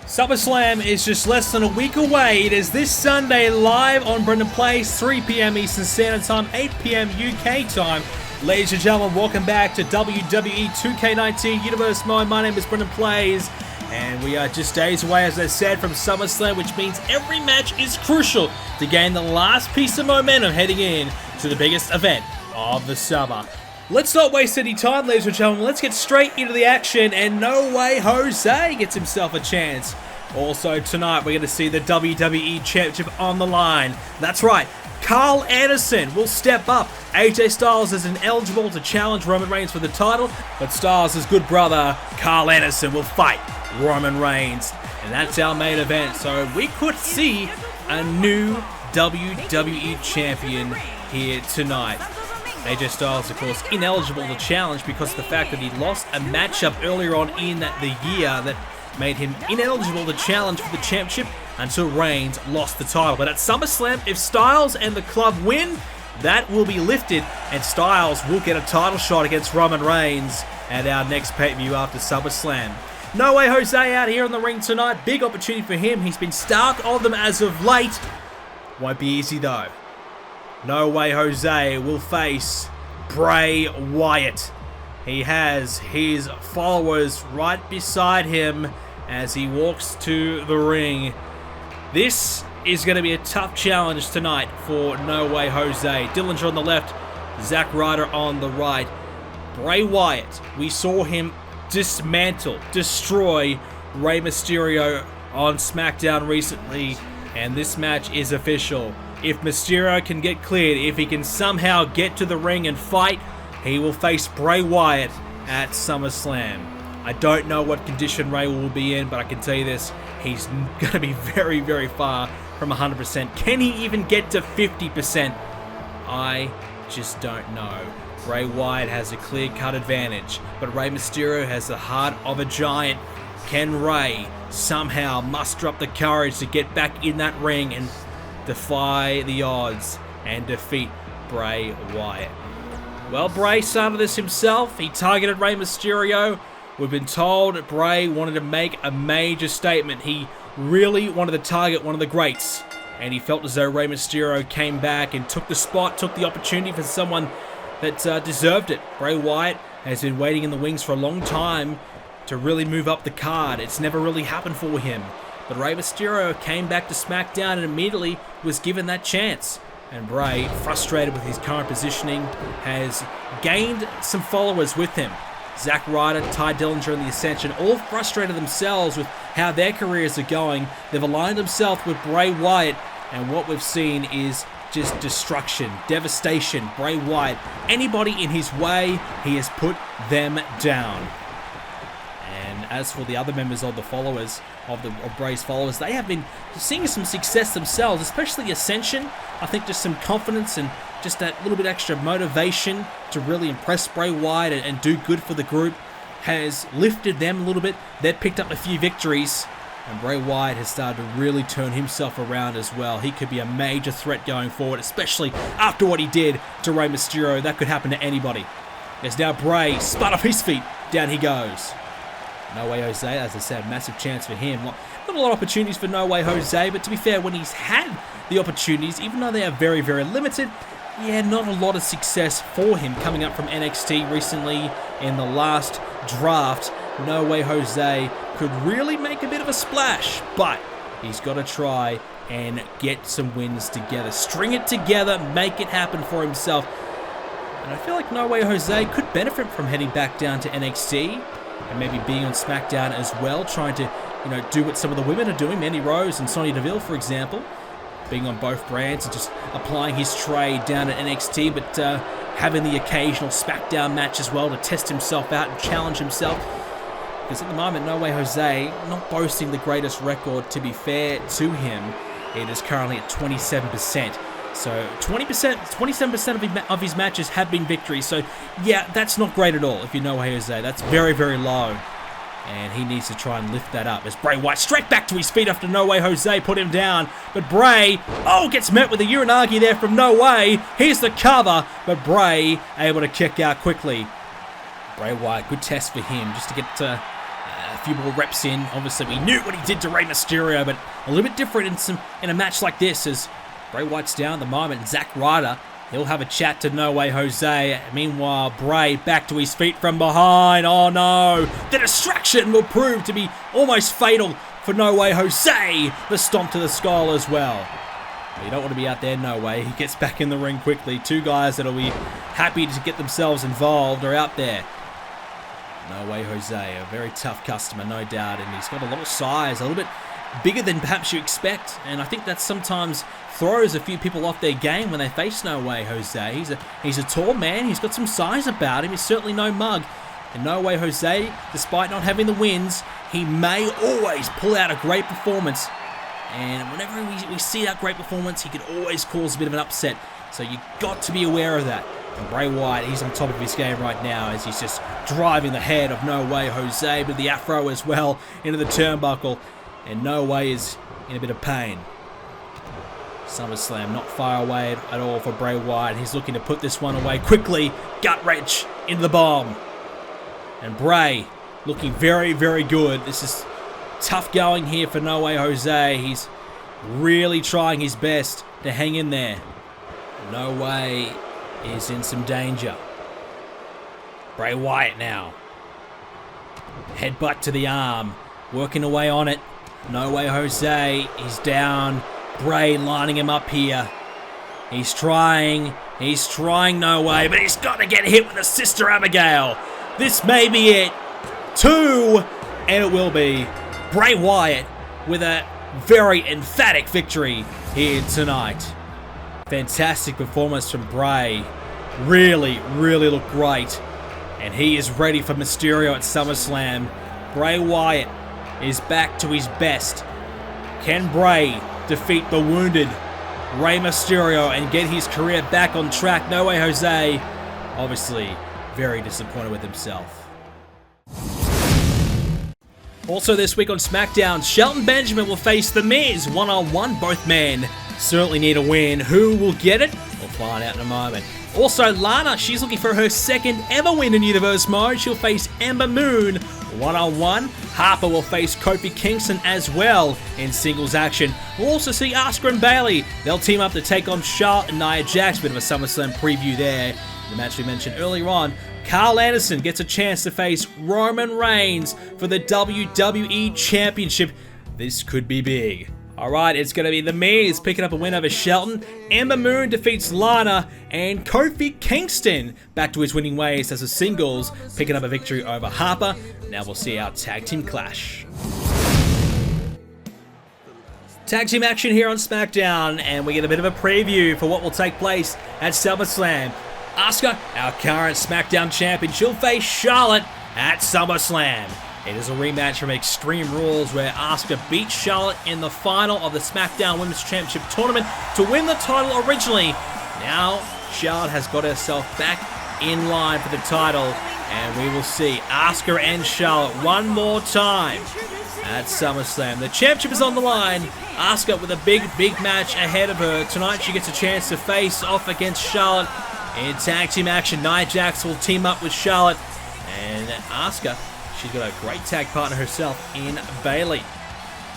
Summerslam is just less than a week away. It is this Sunday live on BrendenPlayz, 3 PM Eastern Standard Time, 8 PM UK time. Ladies and gentlemen, welcome back to WWE 2k19 Universe Mode. My name is BrendenPlayz, and we are just days away, as I said, from SummerSlam, which means every match is crucial to gain the last piece of momentum heading in to the biggest event of the summer. Let's not waste any time, ladies and gentlemen. Let's get straight into the action, and No Way Jose gets himself a chance. Also tonight, we're going to see the WWE Championship on the line. That's right, Karl Anderson will step up. AJ Styles is ineligible to challenge Roman Reigns for the title, but Styles' good brother, Karl Anderson, will fight Roman Reigns. And that's our main event, so we could see a new WWE Champion here tonight. AJ Styles, of course, ineligible to challenge because of the fact that he lost a matchup earlier on in the year that made him ineligible to challenge for the championship until Reigns lost the title. But at SummerSlam, if Styles and the club win, that will be lifted, and Styles will get a title shot against Roman Reigns at our next pay-per-view after SummerSlam. No Way Jose out here in the ring tonight. Big opportunity for him. He's been stark on them as of late. Won't be easy though. No Way Jose will face Bray Wyatt. He has his followers right beside him as he walks to the ring. This is going to be a tough challenge tonight for No Way Jose. Dillinger on the left, Zack Ryder on the right. Bray Wyatt, we saw him dismantle, destroy Rey Mysterio on Smackdown recently, and this match is official. If Mysterio can get cleared, if he can somehow get to the ring and fight, he will face Bray Wyatt at SummerSlam. I don't know what condition Ray will be in, but I can tell you this, he's going to be very, very far from 100%. Can he even get to 50%? I just don't know. Bray Wyatt has a clear-cut advantage, but Rey Mysterio has the heart of a giant. Can Rey somehow muster up the courage to get back in that ring and defy the odds and defeat Bray Wyatt? Well, Bray started this himself. He targeted Rey Mysterio. We've been told Bray wanted to make a major statement. He really wanted to target one of the greats, and he felt as though Rey Mysterio came back and took the spot, took the opportunity for someone that deserved it. Bray Wyatt has been waiting in the wings for a long time to really move up the card. It's never really happened for him. But Rey Mysterio came back to SmackDown and immediately was given that chance. And Bray, frustrated with his current positioning, has gained some followers with him. Zack Ryder, Ty Dillinger, and the Ascension all frustrated themselves with how their careers are going. They've aligned themselves with Bray Wyatt, and what we've seen is just destruction, devastation. Bray Wyatt, anybody in his way, he has put them down. And as for the other members of the followers, of Bray's followers, they have been seeing some success themselves, especially Ascension. I think just some confidence and just that little bit extra motivation to really impress Bray Wyatt and do good for the group has lifted them a little bit. They've picked up a few victories, and Bray Wyatt has started to really turn himself around as well. He could be a major threat going forward, especially after what he did to Rey Mysterio. That could happen to anybody. There's now Bray, spun off his feet, down he goes. No Way Jose, as I said, massive chance for him. Not a lot of opportunities for No Way Jose, but to be fair, when he's had the opportunities, even though they are very, very limited, yeah, not a lot of success for him coming up from NXT recently in the last draft. No Way Jose could really make a bit of a splash, but he's got to try and get some wins together. String it together, make it happen for himself. And I feel like No Way Jose could benefit from heading back down to NXT and maybe being on SmackDown as well, trying to, do what some of the women are doing, Mandy Rose and Sonya Deville, for example, being on both brands and just applying his trade down at NXT, but having the occasional SmackDown match as well to test himself out and challenge himself. Because at the moment, No Way Jose, not boasting the greatest record, to be fair to him. It is currently at 27%. So 27% of his matches have been victories. So yeah, that's not great at all if you know Jose. That's very, very low. And he needs to try and lift that up as Bray Wyatt straight back to his feet after No Way Jose put him down. But Bray, gets met with a Uranagi there from No Way. Here's the cover, but Bray able to kick out quickly. Bray Wyatt, good test for him just to get a few more reps in. Obviously, we knew what he did to Rey Mysterio, but a little bit different in a match like this as Bray Wyatt's down at the moment. Zack Ryder, he'll have a chat to No Way Jose. Meanwhile, Bray back to his feet from behind. Oh no! The distraction will prove to be almost fatal for No Way Jose. The stomp to the skull as well. But you don't want to be out there, No Way. He gets back in the ring quickly. Two guys that'll be happy to get themselves involved are out there. No Way Jose, a very tough customer, no doubt, and he's got a lot of size, a little bit bigger than perhaps you expect, and I think that sometimes throws a few people off their game when they face No Way Jose. He's a tall man, he's got some size about him, he's certainly no mug, and No Way Jose, despite not having the wins, he may always pull out a great performance, and whenever we see that great performance, he could always cause a bit of an upset, so you've got to be aware of that. And Bray Wyatt, he's on top of his game right now as he's just driving the head of No Way Jose with the afro as well into the turnbuckle. And No Way is in a bit of pain. SummerSlam not far away at all for Bray Wyatt. He's looking to put this one away quickly. Gut wrench into the bomb. And Bray looking very, very good. This is tough going here for No Way Jose. He's really trying his best to hang in there. No Way is in some danger. Bray Wyatt now. Headbutt to the arm. Working away on it. No Way Jose. He's down. Bray lining him up here. He's trying. He's trying No Way, but he's got to get hit with a Sister Abigail. This may be it. 2, and it will be. Bray Wyatt with a very emphatic victory here tonight. Fantastic performance from Bray. Really, really looked great. And he is ready for Mysterio at SummerSlam. Bray Wyatt is back to his best. Can Bray defeat the wounded Rey Mysterio and get his career back on track? No Way Jose, obviously, very disappointed with himself. Also this week on Smackdown, Shelton Benjamin will face The Miz one-on-one. Both men certainly need a win. Who will get it? We'll find out in a moment. Also, Lana, she's looking for her second ever win in Universe Mode. She'll face Ember Moon one-on-one. Harper will face Kofi Kingston as well in singles action. We'll also see Asuka and Bayley. They'll team up to take on Charlotte and Nia Jax. Bit of a SummerSlam preview there. The match we mentioned earlier on. Karl Anderson gets a chance to face Roman Reigns for the WWE Championship. This could be big. Alright, it's going to be The Miz picking up a win over Shelton. Ember Moon defeats Lana. And Kofi Kingston back to his winning ways as a singles, picking up a victory over Harper. Now we'll see our tag team clash. Tag team action here on Smackdown, and we get a bit of a preview for what will take place at SummerSlam. Asuka, our current Smackdown champion, she'll face Charlotte at SummerSlam. It is a rematch from Extreme Rules where Asuka beat Charlotte in the final of the SmackDown Women's Championship tournament to win the title originally. Now, Charlotte has got herself back in line for the title, and we will see Asuka and Charlotte one more time at SummerSlam. The championship is on the line. Asuka with a big match ahead of her. Tonight she gets a chance to face off against Charlotte in tag team action. Nia Jax will team up with Charlotte, and Asuka, she's got a great tag partner herself in Bayley.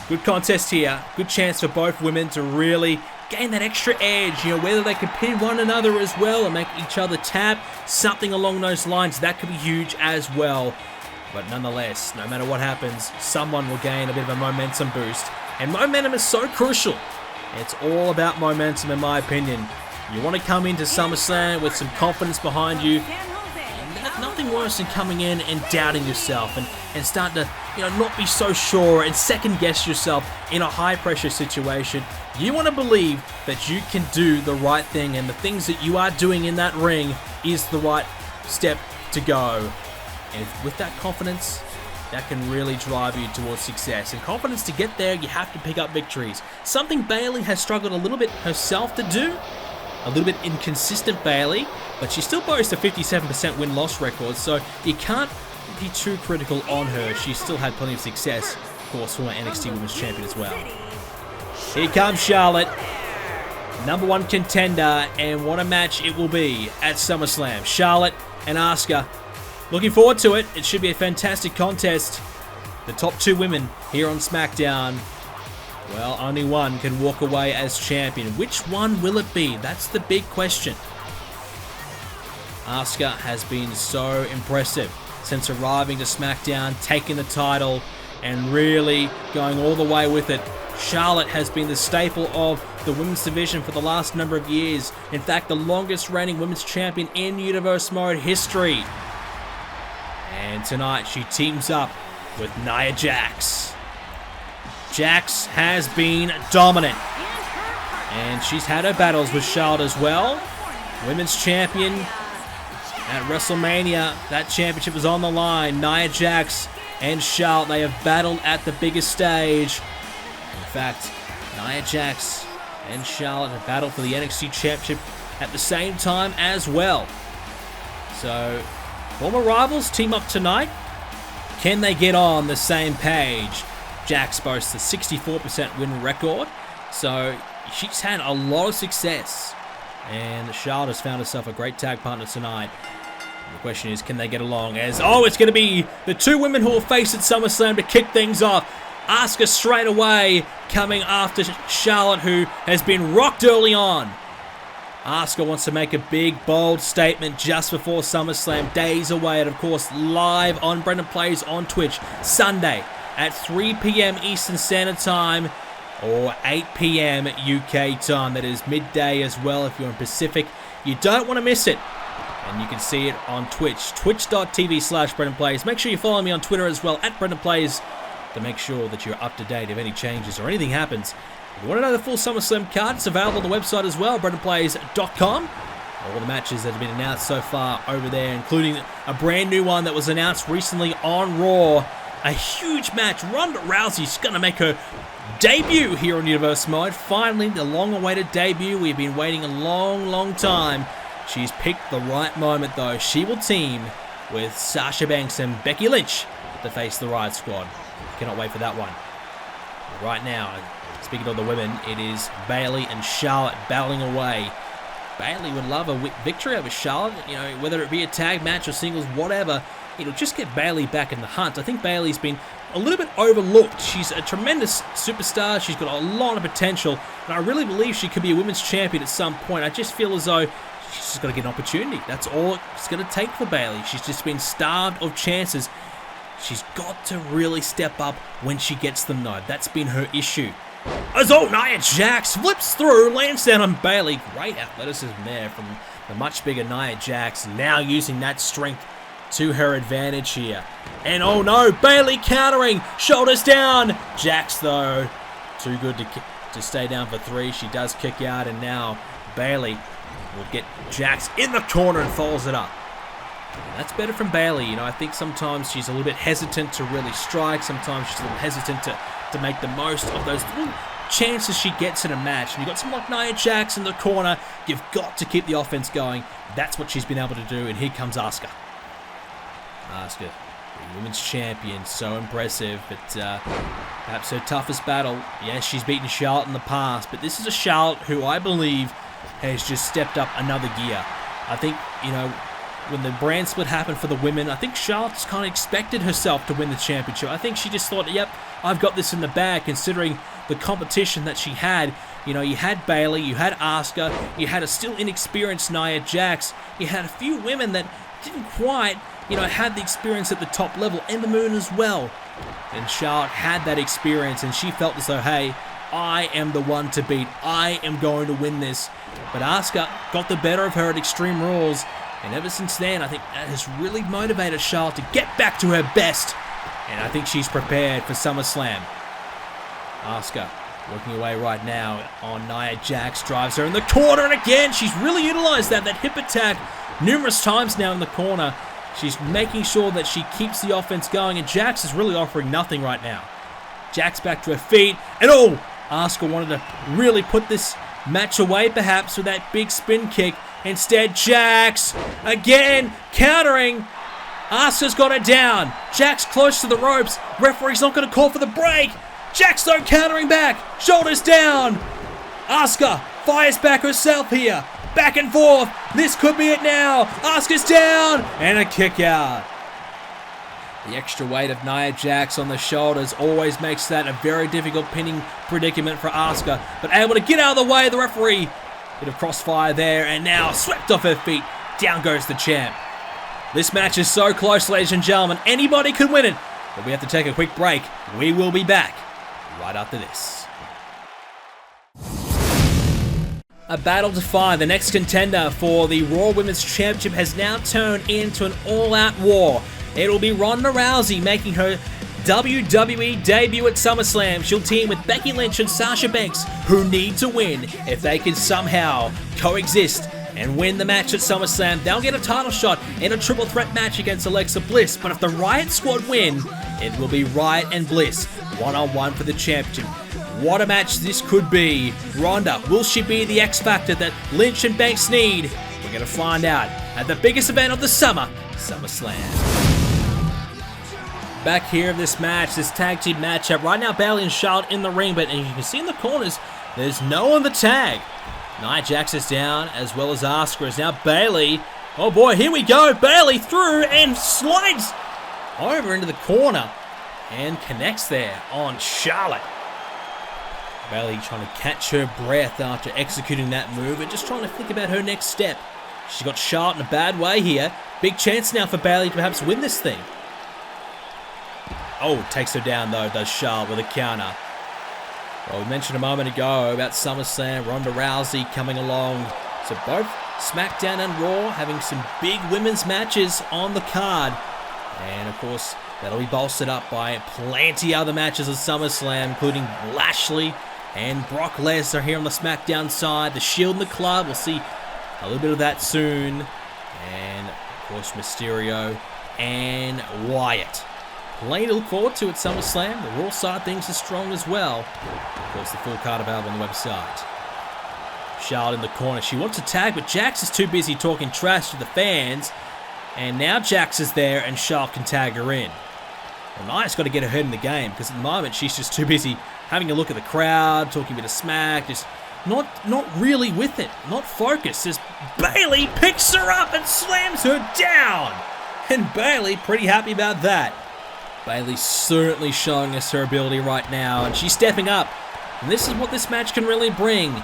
Good contest here. Good chance for both women to really gain that extra edge. You know, whether they can pin one another as well and make each other tap, something along those lines, that could be huge as well. But nonetheless, no matter what happens, someone will gain a bit of a momentum boost. And momentum is so crucial. It's all about momentum in my opinion. You want to come into SummerSlam with some confidence behind you. Nothing worse than coming in and doubting yourself and starting to, not be so sure and second guess yourself in a high pressure situation. You want to believe that you can do the right thing, and the things that you are doing in that ring is the right step to go. And with that confidence, that can really drive you towards success. And confidence to get there, you have to pick up victories. Something Bayley has struggled a little bit herself to do. A little bit inconsistent Bayley, but she still boasts a 57% win-loss record, so you can't be too critical on her. She still had plenty of success, of course, former NXT Women's Champion as well. Here comes Charlotte, #1 contender, and what a match it will be at SummerSlam. Charlotte and Asuka. Looking forward to it. It should be a fantastic contest. The top 2 women here on SmackDown. Well, only one can walk away as champion. Which one will it be? That's the big question. Asuka has been so impressive since arriving to SmackDown, taking the title, and really going all the way with it. Charlotte has been the staple of the women's division for the last number of years. In fact, the longest reigning women's champion in Universe Mode history. And tonight she teams up with Nia Jax. Jax has been dominant. And she's had her battles with Charlotte as well. Women's champion at WrestleMania. That championship was on the line. Nia Jax and Charlotte, they have battled at the biggest stage. In fact, Nia Jax and Charlotte have battled for the NXT Championship at the same time as well. So, former rivals team up tonight. Can they get on the same page? Jax boasts a 64% win record, so she's had a lot of success. And Charlotte has found herself a great tag partner tonight. The question is, can they get along? As, it's going to be the 2 women who will face at SummerSlam to kick things off. Asuka straight away coming after Charlotte, who has been rocked early on. Asuka wants to make a big, bold statement just before SummerSlam, days away, and of course live on BrendenPlayz on Twitch, Sunday at 3 p.m. Eastern Standard Time, or 8 p.m. UK time. That is midday as well if you're in Pacific. You don't want to miss it. And you can see it on Twitch, twitch.tv/BrendenPlayz. Make sure you follow me on Twitter as well, @BrendenPlayz, to make sure that you're up to date if any changes or anything happens. If you want to know the full SummerSlam card, it's available on the website as well, BrendenPlayz.com. All the matches that have been announced so far over there, including a brand new one that was announced recently on Raw. A huge match. Ronda Rousey's going to make her debut here on Universe Mode. Finally, the long-awaited debut. We've been waiting a long, long time. She's picked the right moment, though. She will team with Sasha Banks and Becky Lynch to face the Riot Squad. Cannot wait for that one. Right now, speaking of the women, it is Bayley and Charlotte battling away. Bayley would love a victory over Charlotte, whether it be a tag match or singles, whatever. It'll just get Bayley back in the hunt. I think Bayley's been a little bit overlooked. She's a tremendous superstar. She's got a lot of potential, and I really believe she could be a women's champion at some point. I just feel as though she's just got to get an opportunity. That's all it's going to take for Bayley. She's just been starved of chances. She's got to really step up when she gets them, though. That's been her issue. As Nia Jax flips through, lands down on Bayley. Great athleticism there from the much bigger Nia Jax. Now using that strength to her advantage here. And oh no, Bayley countering. Shoulders down. Jax, though, too good to stay down for 3. She does kick out, and now Bayley will get Jax in the corner and follows it up. That's better from Bayley. I think sometimes she's a little bit hesitant to really strike. Sometimes she's a little hesitant to make the most of those little chances she gets in a match. And you've got someone like Nia Jax in the corner. You've got to keep the offense going. That's what she's been able to do. And here comes Asuka. Asuka, the women's champion. So impressive. But perhaps her toughest battle. Yes, she's beaten Charlotte in the past. But this is a Charlotte who I believe has just stepped up another gear. I think, when the brand split happened for the women, I think Charlotte just kind of expected herself to win the championship. I think she just thought, yep, I've got this in the bag, considering the competition that she had. You had Bayley, you had Asuka, you had a still inexperienced Nia Jax, you had a few women that didn't quite, had the experience at the top level, and the Moon as well. And Charlotte had that experience, and she felt as though, hey, I am the one to beat. I am going to win this. But Asuka got the better of her at Extreme Rules. And ever since then, I think that has really motivated Charlotte to get back to her best. And I think she's prepared for SummerSlam. Asuka working away right now on Nia Jax. Drives her in the corner, and again, she's really utilized that hip attack numerous times now in the corner. She's making sure that she keeps the offense going, and Jax is really offering nothing right now. Jax back to her feet, and Asuka wanted to really put this match away perhaps with that big spin kick. Instead, Jax, again, countering. Asuka's got her down. Jax close to the ropes. Referee's not going to call for the break. Jax though countering back. Shoulders down. Asuka fires back herself here. Back and forth. This could be it now. Asuka's down. And a kick out. The extra weight of Nia Jax on the shoulders always makes that a very difficult pinning predicament for Asuka. But able to get out of the way of the referee. Bit of crossfire there. And now swept off her feet. Down goes the champ. This match is so close, ladies and gentlemen. Anybody could win it. But we have to take a quick break. We will be back right after this. A battle to find. The next contender for the Raw Women's Championship has now turned into an all-out war. It will be Ronda Rousey making her WWE debut at SummerSlam. She'll team with Becky Lynch and Sasha Banks, who need to win. If they can somehow coexist and win the match at SummerSlam, they'll get a title shot in a triple threat match against Alexa Bliss. But if the Riot Squad win, it will be Riot and Bliss one-on-one for the championship. What a match this could be. Ronda, will she be the X Factor that Lynch and Banks need? We're going to find out at the biggest event of the summer, SummerSlam. Back here of this match, this tag team matchup. Right now, Bayley and Charlotte in the ring, but you can see in the corners, there's no one the tag. Nia Jax is down, as well as Asuka is now Bayley. Oh boy, here we go. Bayley through and slides over into the corner and connects there on Charlotte. Bayley trying to catch her breath after executing that move and just trying to think about her next step. She got Charlotte in a bad way here. Big chance now for Bayley to perhaps win this thing. Oh, takes her down though, does Charlotte with a counter. Well, we mentioned a moment ago about SummerSlam, Ronda Rousey coming along. So both SmackDown and Raw having some big women's matches on the card. And of course, that'll be bolstered up by plenty other matches at SummerSlam, including Lashley and Brock Lesnar here on the SmackDown side. The Shield and the Club, we'll see a little bit of that soon. And of course, Mysterio and Wyatt. Plenty to look forward to at SummerSlam. The Raw side things are strong as well. Of course, the full card available on the website. Charlotte in the corner. She wants to tag, but Jax is too busy talking trash to the fans. And now Jax is there, and Charlotte can tag her in. Well, Nia's got to get her head in the game, because at the moment she's just too busy having a look at the crowd, talking a bit of smack, just not really with it, not focused. As Bayley picks her up and slams her down. And Bayley pretty happy about that. Bayley's certainly showing us her ability right now, and she's stepping up. And this is what this match can really bring.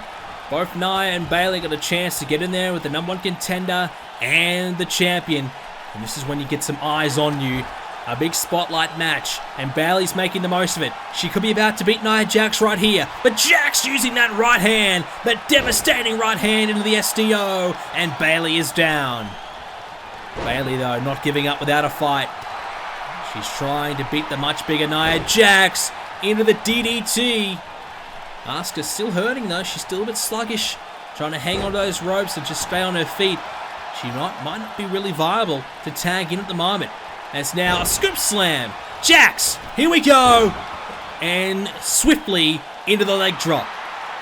Both Nia and Bayley got a chance to get in there with the #1 contender and the champion. And this is when you get some eyes on you. A big spotlight match, and Bayley's making the most of it. She could be about to beat Nia Jax right here, but Jax using that right hand, that devastating right hand into the SDO, and Bayley is down. Bayley, though, not giving up without a fight. She's trying to beat the much bigger Nia Jax into the DDT. Asuka's still hurting, though. She's still a bit sluggish, trying to hang on to those ropes and just stay on her feet. She might not be really viable to tag in at the moment. As now a scoop slam. Jax, here we go. And swiftly into the leg drop.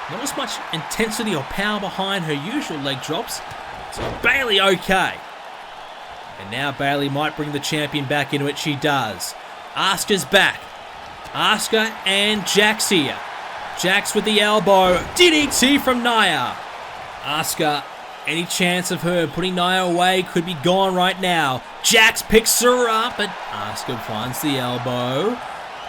Not as much intensity or power behind her usual leg drops. So Bayley okay. And now Bayley might bring the champion back into it. She does. Asuka's back. Asuka and Jax here. Jax with the elbow. DDT from Nia. Asuka, any chance of her putting Nia away could be gone right now. Jax picks her up, and Asuka finds the elbow.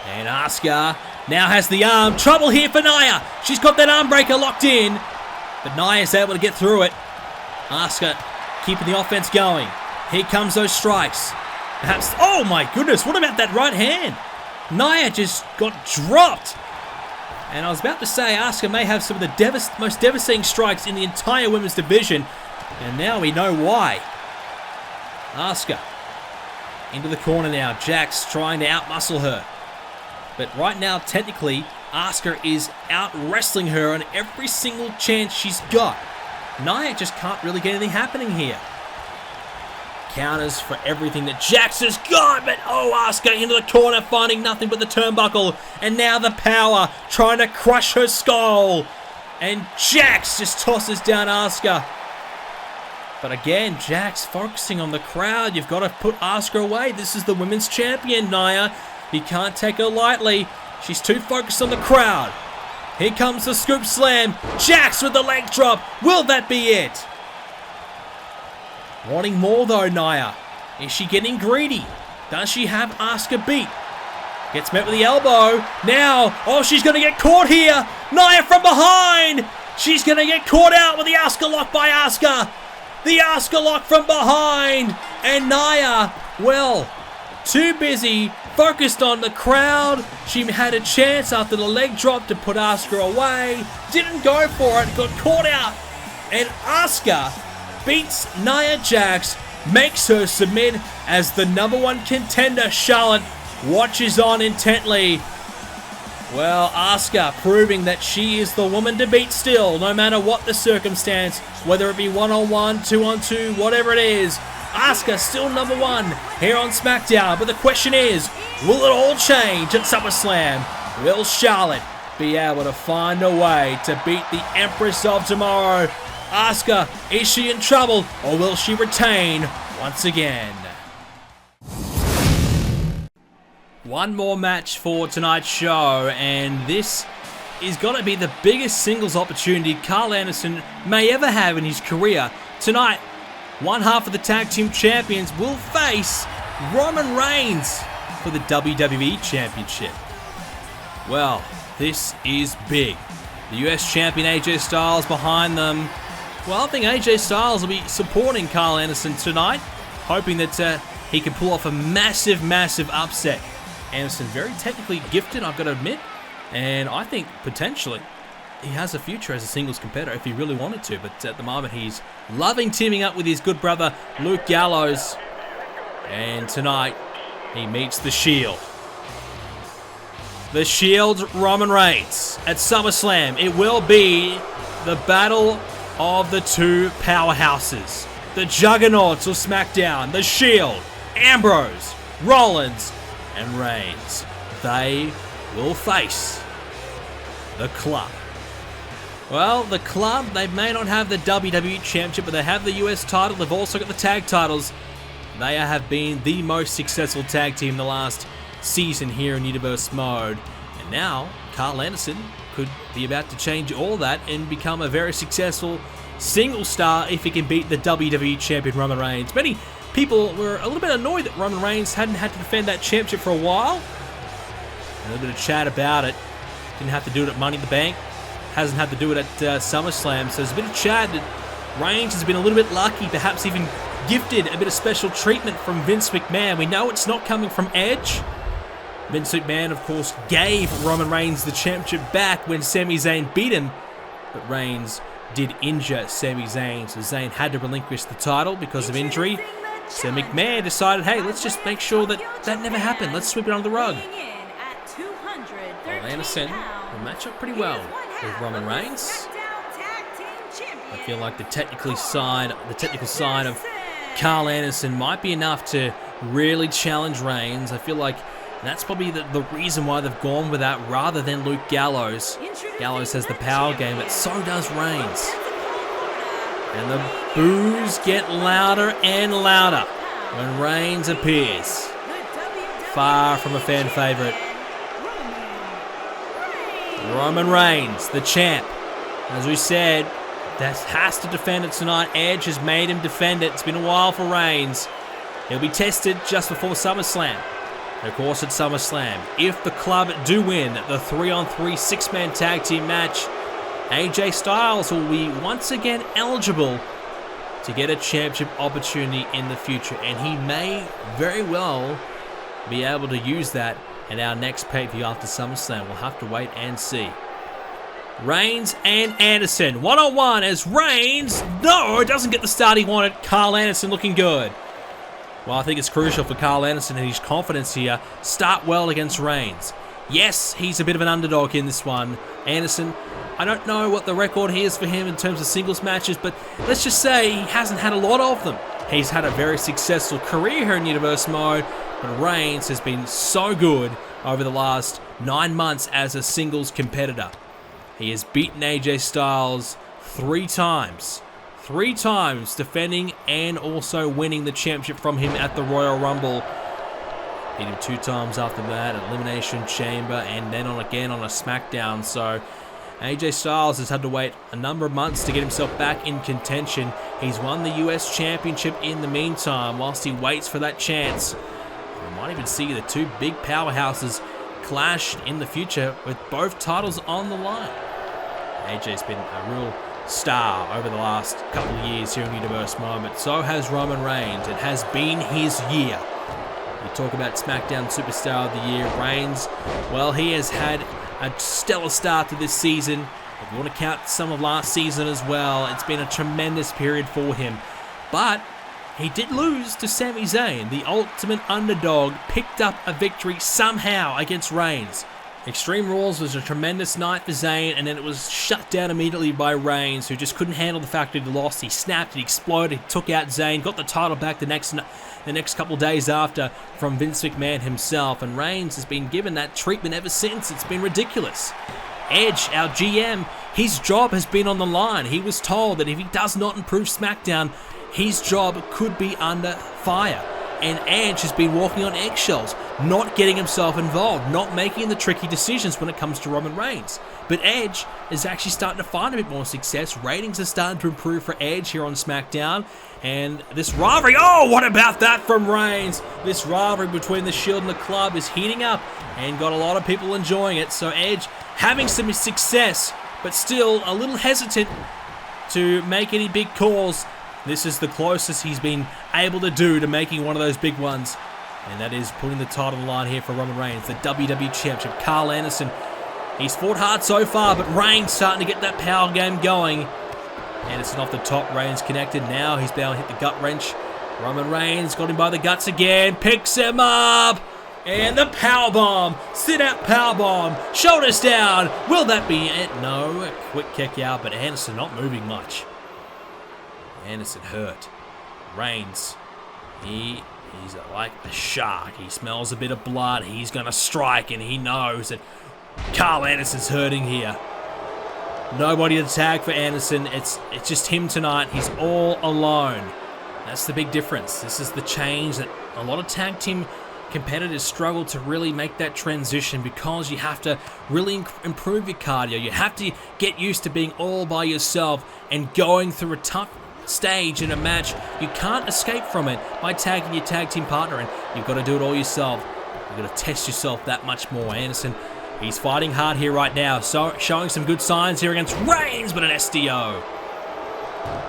And Asuka now has the arm. Trouble here for Nia. She's got that arm breaker locked in. But Nia's able to get through it. Asuka keeping the offense going. Here comes those strikes. Perhaps, oh my goodness, what about that right hand? Nia just got dropped. And I was about to say Asuka may have some of the most devastating strikes in the entire women's division. And now we know why. Asuka into the corner now. Jax trying to outmuscle her. But right now, technically, Asuka is out wrestling her on every single chance she's got. Nia just can't really get anything happening here. Counters for everything that Jax has got, but oh, Asuka into the corner, finding nothing but the turnbuckle. And now the power, trying to crush her skull. And Jax just tosses down Asuka. But again, Jax focusing on the crowd. You've got to put Asuka away. This is the women's champion, Nia. You can't take her lightly. She's too focused on the crowd. Here comes the scoop slam. Jax with the leg drop. Will that be it? Wanting more though, Nia. Is she getting greedy? Does she have Asuka beat? Gets met with the elbow. Now, oh, she's going to get caught here. Nia from behind. She's going to get caught out with the Asuka lock by Asuka. The Asuka lock from behind. And Nia, well, too busy, focused on the crowd. She had a chance after the leg drop to put Asuka away. Didn't go for it, got caught out. And Asuka beats Nia Jax, makes her submit as the #1 contender. Charlotte watches on intently. Well, Asuka proving that she is the woman to beat still, no matter what the circumstance, whether it be 1-on-1, 2-on-2, whatever it is. Asuka still #1 here on Smackdown, but the question is, will it all change at SummerSlam? Will Charlotte be able to find a way to beat the Empress of Tomorrow? Asuka, is she in trouble, or will she retain once again? One more match for tonight's show, and this is going to be the biggest singles opportunity Karl Anderson may ever have in his career. Tonight, one half of the Tag Team Champions will face Roman Reigns for the WWE Championship. Well, this is big. The US Champion AJ Styles behind them. Well, I think AJ Styles will be supporting Karl Anderson tonight, hoping that he can pull off a massive, massive upset. Anderson, very technically gifted, I've got to admit, and I think potentially he has a future as a singles competitor if he really wanted to, but at the moment he's loving teaming up with his good brother Luke Gallows, and tonight he meets The Shield. The Shield, Roman Reigns at SummerSlam. It will be the battle of the two powerhouses, the juggernauts of SmackDown, The Shield, Ambrose, Rollins, and Reigns. They will face the Club. Well, the Club, they may not have the WWE Championship, but they have the US title. They've also got the tag titles. They have been the most successful tag team the last season here in Universe Mode. And now, Karl Anderson could be about to change all that and become a very successful single star if he can beat the WWE Champion Roman Reigns. Many people were a little bit annoyed that Roman Reigns hadn't had to defend that championship for a while. A little bit of chat about it. Didn't have to do it at Money in the Bank. Hasn't had to do it at SummerSlam. So there's a bit of chat that Reigns has been a little bit lucky, perhaps even gifted a bit of special treatment from Vince McMahon. We know it's not coming from Edge. Vince McMahon, of course, gave Roman Reigns the championship back when Sami Zayn beat him. But Reigns did injure Sami Zayn, so Zayn had to relinquish the title because of injury. So McMahon decided, hey, let's just make sure that that never happened. Let's sweep it under the rug. Well, Anderson will match up pretty well with Roman Reigns. I feel like the technical side of Karl Anderson might be enough to really challenge Reigns. I feel like that's probably the reason why they've gone with that rather than Luke Gallows. Gallows has the power game, but so does Reigns. And the boos get louder and louder when Reigns appears. Far from a fan favorite. Roman Reigns, the champ. As we said, that has to defend it tonight. Edge has made him defend it. It's been a while for Reigns. He'll be tested just before SummerSlam. And of course, at SummerSlam, if the Club do win the 3-on-3 six-man tag team match, AJ Styles will be once again eligible to get a championship opportunity in the future, and he may very well be able to use that in our next pay-per-view after SummerSlam. We'll have to wait and see. Reigns and Anderson, one-on-one as Reigns, no, doesn't get the start he wanted. Karl Anderson looking good. Well, I think it's crucial for Karl Anderson and his confidence here. Start well against Reigns. Yes, he's a bit of an underdog in this one. Anderson, I don't know what the record is for him in terms of singles matches, but let's just say he hasn't had a lot of them. He's had a very successful career here in Universe Mode, but Reigns has been so good over the last 9 months as a singles competitor. He has beaten AJ Styles 3 times. 3 times defending and also winning the championship from him at the Royal Rumble. Beat him 2 times after that, Elimination Chamber, and then again on a Smackdown. So AJ Styles has had to wait a number of months to get himself back in contention. He's won the US Championship in the meantime whilst he waits for that chance. We might even see the 2 big powerhouses clash in the future with both titles on the line. AJ's been a real star over the last couple of years here in Universe Moment. So has Roman Reigns. It has been his year. We talk about SmackDown Superstar of the Year. Reigns, well, he has had a stellar start to this season. If you want to count some of last season as well, it's been a tremendous period for him. But he did lose to Sami Zayn. The ultimate underdog picked up a victory somehow against Reigns. Extreme Rules was a tremendous night for Zayn, and then it was shut down immediately by Reigns, who just couldn't handle the fact that he lost. He snapped, he exploded, he took out Zayn, got the title back the next couple days after from Vince McMahon himself, and Reigns has been given that treatment ever since. It's been ridiculous. Edge, our GM, his job has been on the line. He was told that if he does not improve SmackDown, his job could be under fire. And Edge has been walking on eggshells, not getting himself involved, not making the tricky decisions when it comes to Roman Reigns. But Edge is actually starting to find a bit more success. Ratings are starting to improve for Edge here on SmackDown. And this rivalry, oh, what about that from Reigns? This rivalry between the Shield and the Club is heating up and got a lot of people enjoying it. So Edge having some success, but still a little hesitant to make any big calls. This is the closest he's been able to do to making one of those big ones. And that is putting the title on the line here for Roman Reigns, the WWE Championship. Karl Anderson, he's fought hard so far, but Reigns starting to get that power game going. Anderson off the top, Reigns connected. Now he's bound to hit the gut wrench. Roman Reigns got him by the guts again, picks him up. And the powerbomb, sit out powerbomb, shoulders down. Will that be it? No, a quick kick out, but Anderson not moving much. Anderson hurt. Reigns, he's like a shark. He smells a bit of blood. He's going to strike, and he knows that Karl Anderson's hurting here. Nobody to tag for Anderson. It's just him tonight. He's all alone. That's the big difference. This is the change that a lot of tag team competitors struggle to really make that transition, because you have to really improve your cardio. You have to get used to being all by yourself and going through a tough stage in a match. You can't escape from it by tagging your tag team partner, and you've got to do it all yourself. You've got to test yourself that much more. Anderson, he's fighting hard here right now, so showing some good signs here against Reigns, but an SDO.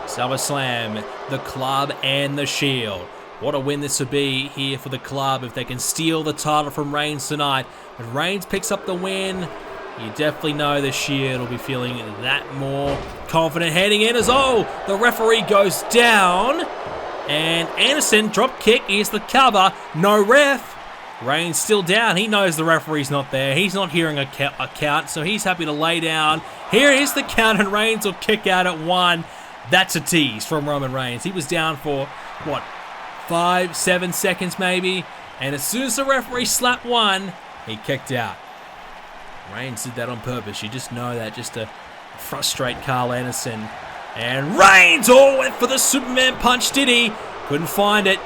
Summerslam, the Club and the Shield. What a win this would be here for the Club if they can steal the title from Reigns tonight. If Reigns picks up the win, you definitely know the Shield will be feeling that more confident heading in as, oh, the referee goes down. And Anderson, drop kick, here's the cover, no ref. Reigns still down, he knows the referee's not there. He's not hearing a count, so he's happy to lay down. Here is the count, and Reigns will kick out at 1. That's a tease from Roman Reigns. He was down for, what, 5-7 seconds maybe? And as soon as the referee slapped 1, he kicked out. Reigns did that on purpose. You just know that, just to frustrate Karl Anderson. And Reigns, oh, went for the Superman punch, did he? Couldn't find it.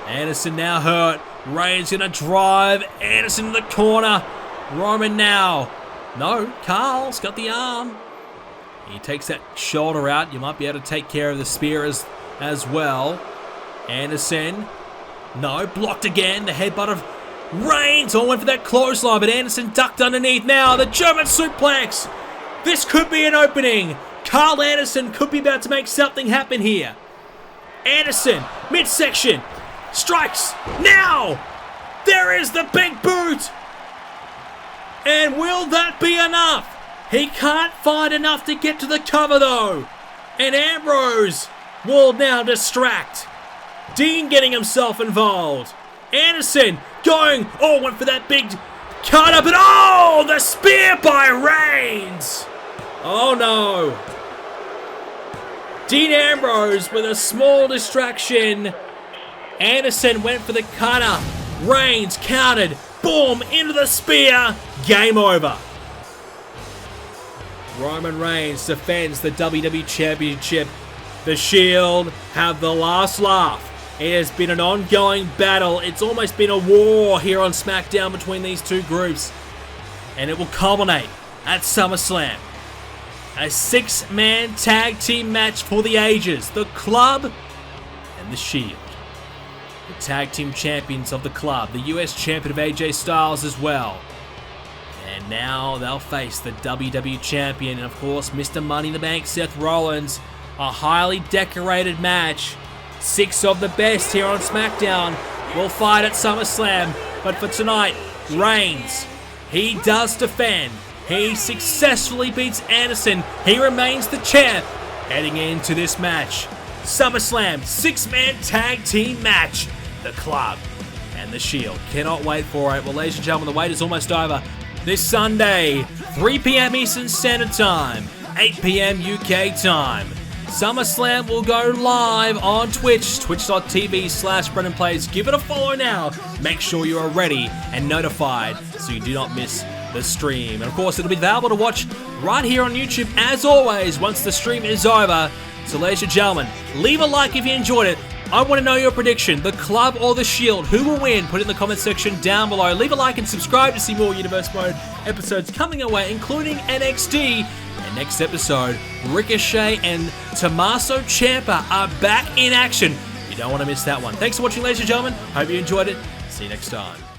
Anderson now hurt. Reigns gonna drive Anderson in the corner. Roman now. No, Karl's got the arm. He takes that shoulder out. You might be able to take care of the spear as well. Anderson. No, blocked again. The headbutt of Reigns. All went for that clothesline, but Anderson ducked underneath now. The German suplex. This could be an opening. Karl Anderson could be about to make something happen here. Anderson, midsection. Strikes now. There is the big boot. And will that be enough? He can't find enough to get to the cover though. And Ambrose will now distract. Dean getting himself involved. Anderson going, oh, went for that big cut up, and oh, the spear by Reigns. Oh no. Dean Ambrose with a small distraction. Anderson went for the cutter. Reigns countered. Boom, into the spear. Game over. Roman Reigns defends the WWE Championship The Shield have the last laugh. It has been an ongoing battle. It's almost been a war here on SmackDown between these two groups. And it will culminate at SummerSlam. A 6-man tag team match for the ages. The Club and the Shield. The tag team champions of the Club. The US champion of AJ Styles as well. And now they'll face the WWE Champion and of course Mr. Money in the Bank Seth Rollins. A highly decorated match. 6 of the best here on SmackDown will fight at SummerSlam. But for tonight, Reigns, he does defend. He successfully beats Anderson. He remains the champ heading into this match. SummerSlam 6-man tag team match. The Club and the Shield. Cannot wait for it. Well, ladies and gentlemen, the wait is almost over. This Sunday, 3 p.m. Eastern Standard Time, 8 p.m. UK time. SummerSlam will go live on Twitch, twitch.tv/BrendenPlayz. Give it a follow now. Make sure you are ready and notified so you do not miss the stream. And of course, it'll be available to watch right here on YouTube as always once the stream is over. So ladies and gentlemen, leave a like if you enjoyed it. I want to know your prediction, the Club or the Shield. Who will win? Put it in the comment section down below. Leave a like and subscribe to see more Universe Mode episodes coming away, including NXT. And next episode, Ricochet and Tommaso Ciampa are back in action. You don't want to miss that one. Thanks for watching, ladies and gentlemen. Hope you enjoyed it. See you next time.